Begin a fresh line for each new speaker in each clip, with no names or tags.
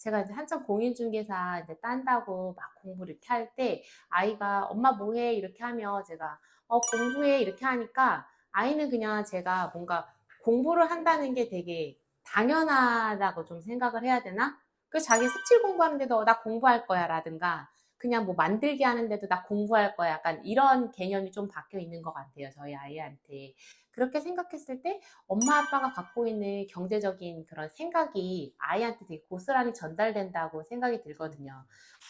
제가 이제 한참 공인중개사 이제 딴다고 막 공부 이렇게 할 때 아이가 엄마 뭐 해? 이렇게 하면 제가 공부해 이렇게 하니까 아이는 그냥 제가 뭔가 공부를 한다는 게 되게 당연하다고 좀 생각을 해야 되나? 그 자기 색칠 공부하는데도 나 공부할 거야 라든가 그냥 뭐 만들기 하는데도 나 공부할 거야 약간 이런 개념이 좀 바뀌어 있는 것 같아요 저희 아이한테. 그렇게 생각했을 때 엄마 아빠가 갖고 있는 경제적인 그런 생각이 아이한테 되게 고스란히 전달된다고 생각이 들거든요.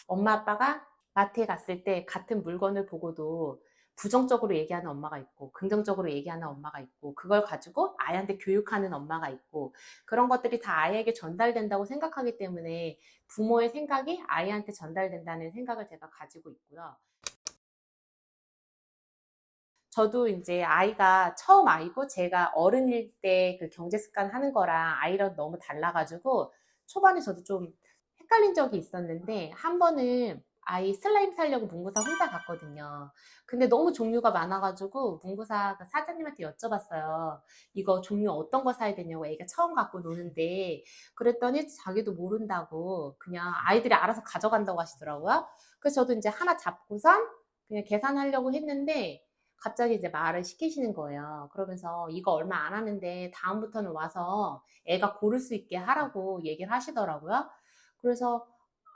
엄마 아빠가 마트에 갔을 때 같은 물건을 보고도 부정적으로 얘기하는 엄마가 있고 긍정적으로 얘기하는 엄마가 있고 그걸 가지고 아이한테 교육하는 엄마가 있고 그런 것들이 다 아이에게 전달된다고 생각하기 때문에 부모의 생각이 아이한테 전달된다는 생각을 제가 가지고 있고요. 저도 이제 아이가 처음 아이고 제가 어른일 때 그 경제 습관 하는 거랑 아이랑 너무 달라가지고 초반에 저도 좀 헷갈린 적이 있었는데 한 번은 아이 슬라임 사려고 문구사 혼자 갔거든요. 근데 너무 종류가 많아가지고 문구사 그 사장님한테 여쭤봤어요. 이거 종류 어떤 거 사야 되냐고 애가 처음 갖고 노는데 그랬더니 자기도 모른다고 그냥 아이들이 알아서 가져간다고 하시더라고요. 그래서 저도 이제 하나 잡고선 그냥 계산하려고 했는데 갑자기 이제 말을 시키시는 거예요. 그러면서 이거 얼마 안 하는데 다음부터는 와서 애가 고를 수 있게 하라고 얘기를 하시더라고요. 그래서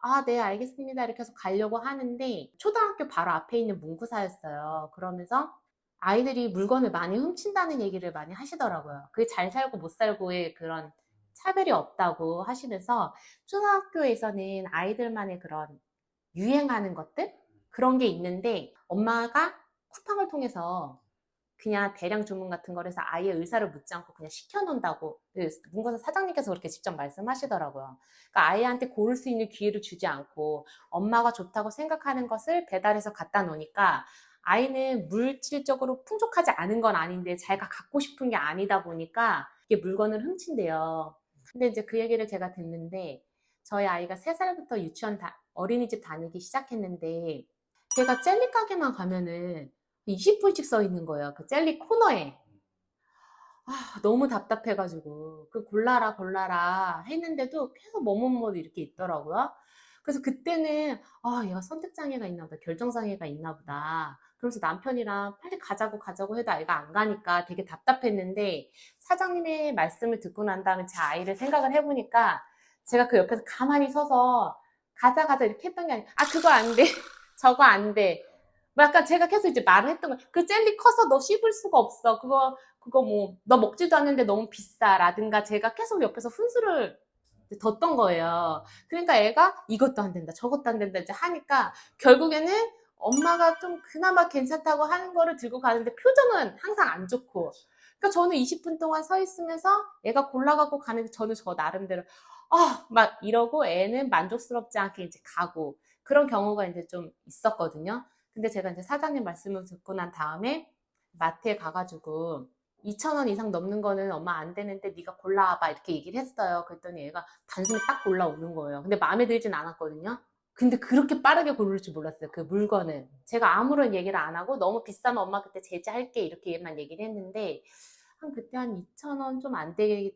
아, 네, 알겠습니다. 이렇게 해서 가려고 하는데 초등학교 바로 앞에 있는 문구사였어요. 그러면서 아이들이 물건을 많이 훔친다는 얘기를 많이 하시더라고요. 그게 잘 살고 못 살고의 그런 차별이 없다고 하시면서 초등학교에서는 아이들만의 그런 유행하는 것들? 그런 게 있는데 엄마가 쿠팡을 통해서 그냥 대량 주문 같은 거를 해서 아이의 의사를 묻지 않고 그냥 시켜놓는다고 그 문구사 사장님께서 그렇게 직접 말씀하시더라고요. 그러니까 아이한테 고를 수 있는 기회를 주지 않고 엄마가 좋다고 생각하는 것을 배달해서 갖다 놓으니까 아이는 물질적으로 풍족하지 않은 건 아닌데 자기가 갖고 싶은 게 아니다 보니까 이게 물건을 훔친대요. 근데 이제 그 얘기를 제가 듣는데 저희 아이가 3살부터 유치원 어린이집 다니기 시작했는데 걔가 젤리 가게만 가면은 20분씩 써 있는 거예요. 그 젤리 코너에. 아, 너무 답답해가지고. 그 골라라, 골라라 했는데도 계속 뭐뭐뭐 이렇게 있더라고요. 그래서 그때는, 아, 얘가 선택장애가 있나 보다. 결정장애가 있나 보다. 그래서 남편이랑 빨리 가자고 가자고 해도 아이가 안 가니까 되게 답답했는데, 사장님의 말씀을 듣고 난 다음에 제 아이를 생각을 해보니까, 제가 그 옆에서 가만히 서서, 가자, 가자 이렇게 했던 게 아니라, 아, 그거 안 돼. 저거 안 돼. 뭐 약간 제가 계속 이제 말을 했던 거예요. 그 젤리 커서 너 씹을 수가 없어. 그거 뭐, 너 먹지도 않는데 너무 비싸. 라든가 제가 계속 옆에서 훈수를 뒀던 거예요. 그러니까 애가 이것도 안 된다, 저것도 안 된다 이제 하니까 결국에는 엄마가 좀 그나마 괜찮다고 하는 거를 들고 가는데 표정은 항상 안 좋고. 그러니까 저는 20분 동안 서 있으면서 애가 골라갖고 가는데 저는 저 나름대로 막 이러고 애는 만족스럽지 않게 이제 가고 그런 경우가 이제 좀 있었거든요. 근데 제가 이제 사장님 말씀을 듣고 난 다음에 마트에 가가지고 2,000원 이상 넘는 거는 엄마 안 되는데 네가 골라와봐 이렇게 얘기를 했어요. 그랬더니 얘가 단숨에 딱 골라오는 거예요. 근데 마음에 들진 않았거든요. 근데 그렇게 빠르게 고를 줄 몰랐어요. 그 물건을. 제가 아무런 얘기를 안 하고 너무 비싸면 엄마 그때 제지할게 이렇게만 얘기를 했는데 한 그때 한 2,000원 좀 안 되게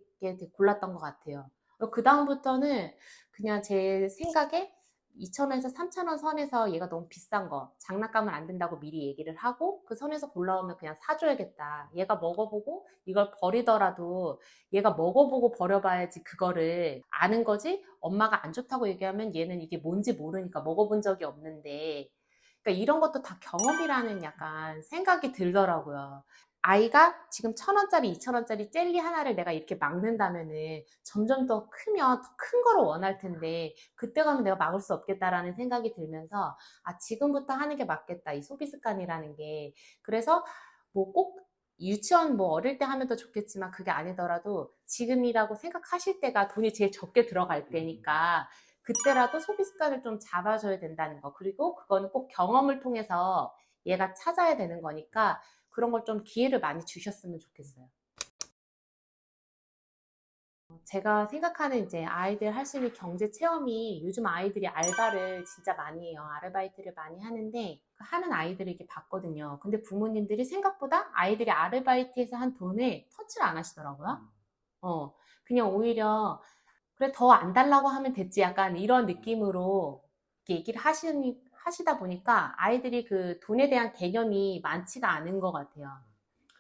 골랐던 것 같아요. 그 다음부터는 그냥 제 생각에 2,000원에서 3,000원 선에서 얘가 너무 비싼 거, 장난감은 안 된다고 미리 얘기를 하고 그 선에서 골라오면 그냥 사줘야겠다. 얘가 먹어보고 이걸 버리더라도 얘가 먹어보고 버려봐야지 그거를 아는 거지. 엄마가 안 좋다고 얘기하면 얘는 이게 뭔지 모르니까 먹어본 적이 없는데 그러니까 이런 것도 다 경험이라는 약간 생각이 들더라고요. 아이가 지금 1,000원짜리, 2,000원짜리 젤리 하나를 내가 이렇게 막는다면은 점점 더 크면 더 큰 거를 원할 텐데 그때 가면 내가 막을 수 없겠다라는 생각이 들면서 아, 지금부터 하는 게 맞겠다. 이 소비 습관이라는 게. 그래서 뭐 꼭 유치원 뭐 어릴 때 하면 더 좋겠지만 그게 아니더라도 지금이라고 생각하실 때가 돈이 제일 적게 들어갈 때니까 그때라도 소비 습관을 좀 잡아줘야 된다는 거. 그리고 그거는 꼭 경험을 통해서 얘가 찾아야 되는 거니까 그런 걸 좀 기회를 많이 주셨으면 좋겠어요. 제가 생각하는 이제 아이들 할 수 있는 경제 체험이 요즘 아이들이 알바를 진짜 많이 해요. 아르바이트를 많이 하는데 그 하는 아이들을 이렇게 봤거든요. 근데 부모님들이 생각보다 아이들이 아르바이트에서 한 돈을 터치를 안 하시더라고요. 그냥 오히려 그래, 더 안 달라고 하면 됐지. 약간 이런 느낌으로 이렇게 얘기를 하시다 보니까 아이들이 그 돈에 대한 개념이 많지가 않은 것 같아요.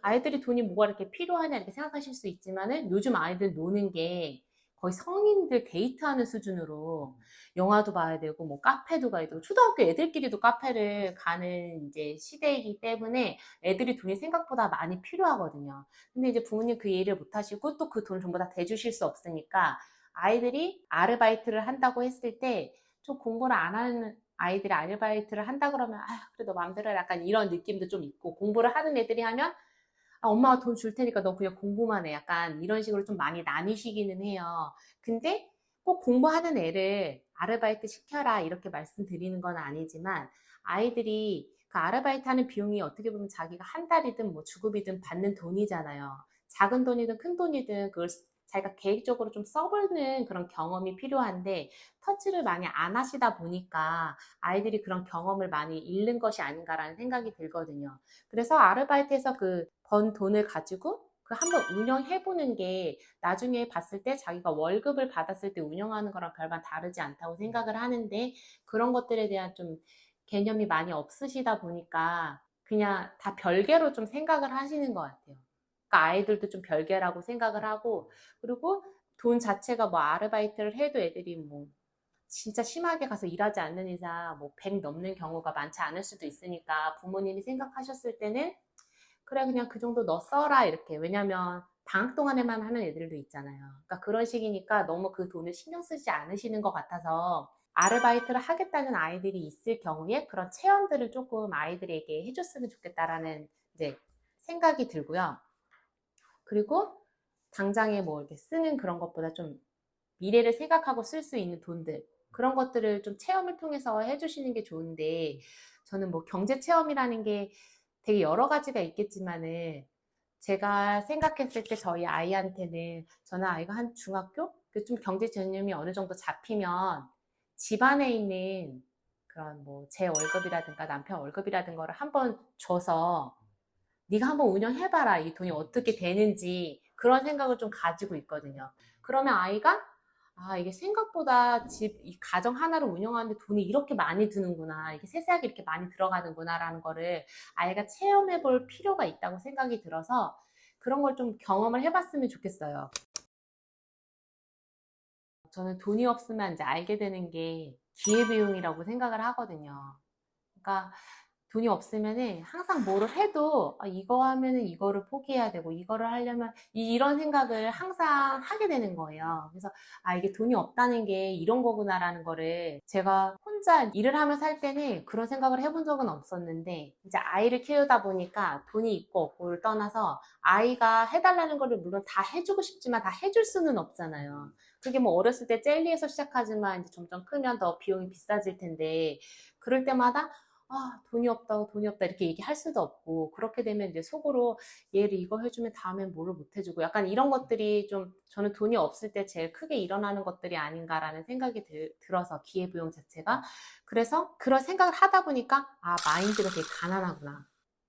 아이들이 돈이 뭐가 이렇게 필요하냐 이렇게 생각하실 수 있지만은 요즘 아이들 노는 게 거의 성인들 데이트하는 수준으로 영화도 봐야 되고 뭐 카페도 가야 되고 초등학교 애들끼리도 카페를 가는 이제 시대이기 때문에 애들이 돈이 생각보다 많이 필요하거든요. 근데 이제 부모님 그 이해를 못 하시고 또 그 돈을 전부 다 대주실 수 없으니까 아이들이 아르바이트를 한다고 했을 때 좀 공부를 안 하는 아이들이 아르바이트를 한다 그러면 아 그래 너 마음대로 해라 약간 이런 느낌도 좀 있고 공부를 하는 애들이 하면 아, 엄마가 돈 줄 테니까 너 그냥 공부만 해. 약간 이런 식으로 좀 많이 나뉘시기는 해요. 근데 꼭 공부하는 애를 아르바이트 시켜라 이렇게 말씀드리는 건 아니지만 아이들이 그 아르바이트 하는 비용이 어떻게 보면 자기가 한 달이든 뭐 주급이든 받는 돈이잖아요. 작은 돈이든 큰 돈이든 그걸 자기가 계획적으로 좀 써보는 그런 경험이 필요한데 터치를 많이 안 하시다 보니까 아이들이 그런 경험을 많이 잃는 것이 아닌가라는 생각이 들거든요. 그래서 아르바이트에서 그 번 돈을 가지고 그 한번 운영해 보는 게 나중에 봤을 때 자기가 월급을 받았을 때 운영하는 거랑 별반 다르지 않다고 생각을 하는데 그런 것들에 대한 좀 개념이 많이 없으시다 보니까 그냥 다 별개로 좀 생각을 하시는 것 같아요. 그러니까 아이들도 좀 별개라고 생각을 하고 그리고 돈 자체가 뭐 아르바이트를 해도 애들이 뭐 진짜 심하게 가서 일하지 않는 이상 뭐 100 넘는 경우가 많지 않을 수도 있으니까 부모님이 생각하셨을 때는 그래 그냥 그 정도 너 써라 이렇게 왜냐면 방학 동안에만 하는 애들도 있잖아요. 그러니까 그런 식이니까 너무 그 돈을 신경 쓰지 않으시는 것 같아서 아르바이트를 하겠다는 아이들이 있을 경우에 그런 체험들을 조금 아이들에게 해줬으면 좋겠다라는 이제 생각이 들고요. 그리고 당장에 뭐 이렇게 쓰는 그런 것보다 좀 미래를 생각하고 쓸 수 있는 돈들 그런 것들을 좀 체험을 통해서 해주시는 게 좋은데 저는 뭐 경제 체험이라는 게 되게 여러 가지가 있겠지만은 제가 생각했을 때 저희 아이한테는 저는 아이가 한 중학교 그 좀 경제 개념이 어느 정도 잡히면 집안에 있는 그런 뭐 제 월급이라든가 남편 월급이라든가를 한번 줘서 네가 한번 운영해봐라. 이 돈이 어떻게 되는지 그런 생각을 좀 가지고 있거든요. 그러면 아이가 아, 이게 생각보다 이 가정 하나를 운영하는데 돈이 이렇게 많이 드는구나. 이게 세세하게 이렇게 많이 들어가는구나라는 거를 아이가 체험해 볼 필요가 있다고 생각이 들어서 그런 걸 좀 경험을 해봤으면 좋겠어요. 저는 돈이 없으면 이제 알게 되는 게 기회비용이라고 생각을 하거든요. 그러니까 돈이 없으면은 항상 뭐를 해도 아, 이거 하면은 이거를 포기해야 되고 이거를 하려면 이런 생각을 항상 하게 되는 거예요. 그래서 아 이게 돈이 없다는 게 이런 거구나라는 거를 제가 혼자 일을 하면서 할 때는 그런 생각을 해본 적은 없었는데 이제 아이를 키우다 보니까 돈이 있고 없고를 떠나서 아이가 해달라는 거를 물론 다 해주고 싶지만 다 해줄 수는 없잖아요. 그게 뭐 어렸을 때 젤리에서 시작하지만 이제 점점 크면 더 비용이 비싸질 텐데 그럴 때마다 아, 돈이 없다고 돈이 없다 이렇게 얘기할 수도 없고 그렇게 되면 이제 속으로 얘를 이거 해주면 다음엔 뭐를 못 해주고 약간 이런 것들이 좀 저는 돈이 없을 때 제일 크게 일어나는 것들이 아닌가라는 생각이 들어서 기회비용 자체가 그래서 그런 생각을 하다 보니까 아 마인드가 되게 가난하구나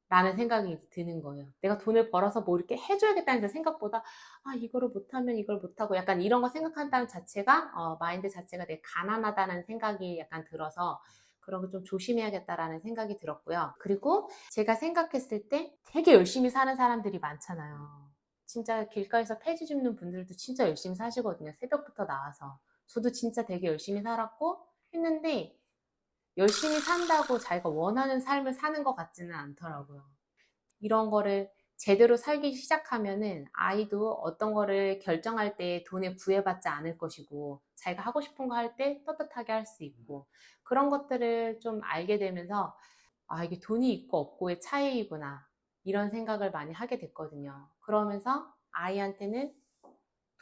라는 생각이 드는 거예요. 내가 돈을 벌어서 뭐 이렇게 해줘야겠다는 생각보다 아 이거를 못하면 이걸 못하고 약간 이런 거 생각한다는 자체가 마인드 자체가 되게 가난하다는 생각이 약간 들어서 그런 거 좀 조심해야겠다라는 생각이 들었고요. 그리고 제가 생각했을 때 되게 열심히 사는 사람들이 많잖아요. 진짜 길가에서 폐지 줍는 분들도 진짜 열심히 사시거든요. 새벽부터 나와서. 저도 진짜 되게 열심히 살았고 했는데 열심히 산다고 자기가 원하는 삶을 사는 것 같지는 않더라고요. 이런 거를 제대로 살기 시작하면은 아이도 어떤 거를 결정할 때 돈에 구애받지 않을 것이고 자기가 하고 싶은 거 할 때 떳떳하게 할 수 있고 그런 것들을 좀 알게 되면서 아, 이게 돈이 있고 없고의 차이구나 이런 생각을 많이 하게 됐거든요. 그러면서 아이한테는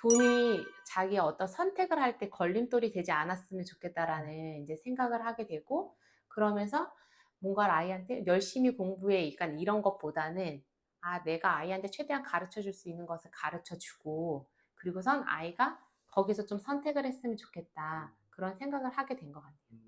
돈이 자기의 어떤 선택을 할 때 걸림돌이 되지 않았으면 좋겠다라는 이제 생각을 하게 되고 그러면서 뭔가 아이한테 열심히 공부해 약간 이런 것보다는 아 내가 아이한테 최대한 가르쳐 줄 수 있는 것을 가르쳐 주고 그리고선 아이가 거기서 좀 선택을 했으면 좋겠다 그런 생각을 하게 된 것 같아요.